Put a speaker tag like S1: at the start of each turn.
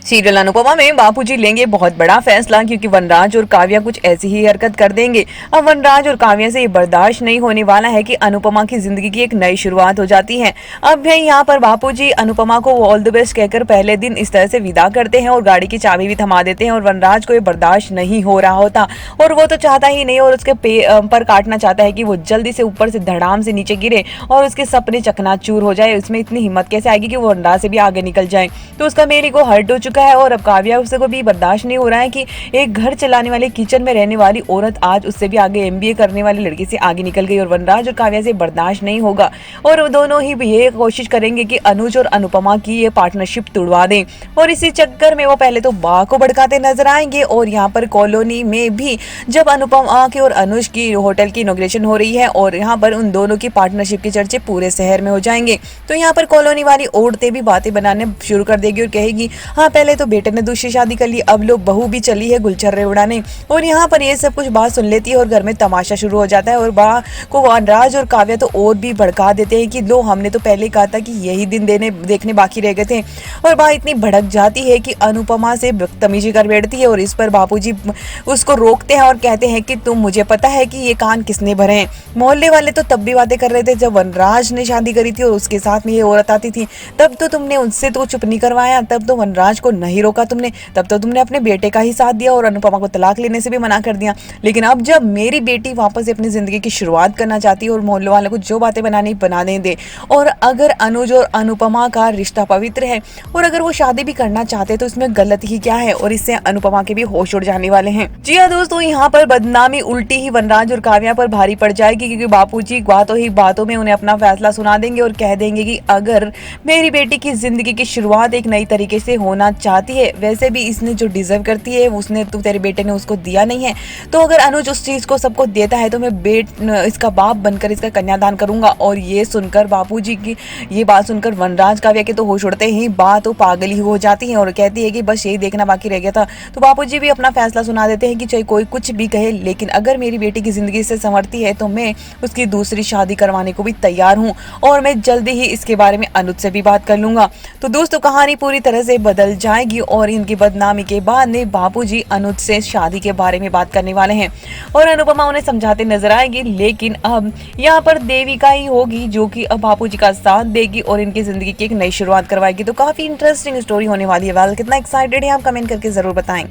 S1: Serial Anupama में बापूजी लेंगे बहुत बड़ा फैसला क्योंकि वनराज और काव्या कुछ ऐसी ही हरकत कर देंगे। अब वनराज और काव्या से ये बर्दाश्त नहीं होने वाला है कि अनुपमा की जिंदगी की एक नई शुरुआत हो जाती है। अब भी यहाँ पर बापूजी अनुपमा को ऑल द बेस्ट कहकर पहले दिन इस तरह से विदा करते हैं और गाड़ी की चाबी भी थमा देते हैं और वनराज को ये बर्दाश्त नहीं हो रहा होता और वो तो चाहता ही नहीं और उसके पर काटना चाहता है कि वो जल्दी से ऊपर से धड़ाम से नीचे गिरे और उसके सपने चकनाचूर हो जाए। उसमें इतनी हिम्मत कैसे आएगी कि वो वनराज से भी आगे निकल जाए। तो उसका मेल ईगो हर्ट हो चुका है और अब काव्या उससे को भी बर्दाश्त नहीं हो रहा है कि एक घर चलाने वाले किचन में रहने वाली औरत आज उससे भी आगे एमबीए करने वाली लड़की से आगे निकल गई और वनराज और काव्या से बर्दाश्त नहीं होगा और वो दोनों ही ये कोशिश करेंगे कि अनुज और अनुपमा की ये पार्टनरशिप तुड़वा दें और इसी चक्कर में वो पहले तो बा को भड़काते नजर आएंगे और यहाँ पर कॉलोनी में भी जब अनुपमा की और अनुज की होटल की इनॉग्रेशन हो रही है और यहाँ पर उन दोनों की पार्टनरशिप के चर्चे पूरे शहर में हो जाएंगे। तो यहाँ पर कॉलोनी वाली औरतें भी बातें बनाने शुरू कर देगी और कहेगी हाँ पहले तो बेटे ने दूसरी शादी कर ली, अब लोग बहू भी चली है गुलछर्रे उड़ाने। और यहाँ पर ये सब कुछ बात सुन लेती है और घर में तमाशा शुरू हो जाता है और बा को वनराज और काव्या तो और भी भड़का देते हैं कि लो हमने तो पहले कहा था कि यही दिन देखने बाकी रह गए थे। और बा इतनी भड़क जाती है कि अनुपमा से बदतमीजी कर बैठती है और इस पर बापूजी उसको रोकते हैं और कहते हैं कि तुम मुझे पता है कि ये कान किसने भरे हैं। मोहल्ले वाले तो तब भी बातें कर रहे थे जब वनराज ने शादी करी थी और उसके साथ में ये औरत आती थी, तब तो तुमने उनसे तो चुप नहीं करवाया, तब तो वनराज को नहीं रोका तुमने, तब तो तुमने अपने बेटे का ही साथ दिया और अनुपमा को तलाक लेने से भी मना कर दिया। लेकिन अब जब मेरी बेटी वापस अपनी जिंदगी की शुरुआत करना चाहती है और मोहल्ले वालों को जो बातें बनानी बनाने दे और अगर अनुज और अनुपमा का रिश्ता पवित्र है और अगर वो शादी भी करना चाहते तो इसमें गलत ही क्या है और इससे अनुपमा के भी होश उड़ जाने वाले हैं। जी हाँ दोस्तों, यहाँ पर बदनामी उल्टी ही वनराज और काव्या पर भारी पड़ जाएगी क्योंकि बापूजी बातों में उन्हें अपना फैसला सुना देंगे और कह देंगे कि अगर मेरी बेटी की जिंदगी की शुरुआत एक नई तरीके से होना चाहती है, वैसे भी इसने जो डिजर्व करती है उसने तो तेरे बेटे ने उसको दिया नहीं है, तो अगर अनुज उस चीज को सबको देता है तो मैं इसका बाप बनकर इसका कन्यादान करूंगा। और ये सुनकर बापूजी की ये बात सुनकर वनराज काव्या के तो होश उड़ते ही बात तो पागल ही हो जाती है और कहती है कि बस यही देखना बाकी रह गया था। तो बापूजी भी अपना फैसला सुना देते हैं कि चाहे कोई कुछ भी कहे लेकिन अगर मेरी बेटी की जिंदगी से संवरती है तो मैं उसकी दूसरी शादी करवाने को भी तैयार हूँ और मैं जल्दी ही इसके बारे में अनुज से भी बात कर लूंगा। तो दोस्तों कहानी पूरी तरह से बदल जाएगी और इनकी बदनामी के बाद में बापूजी अनुज से शादी के बारे में बात करने वाले हैं और अनुपमा उन्हें समझाते नजर आएगी। लेकिन अब यहाँ पर देविका ही होगी जो कि अब बापूजी का साथ देगी और इनकी जिंदगी की एक नई शुरुआत करवाएगी। तो काफी इंटरेस्टिंग स्टोरी होने वाली है। कितना एक्साइटेड है आप कमेंट करके जरूर बताएं।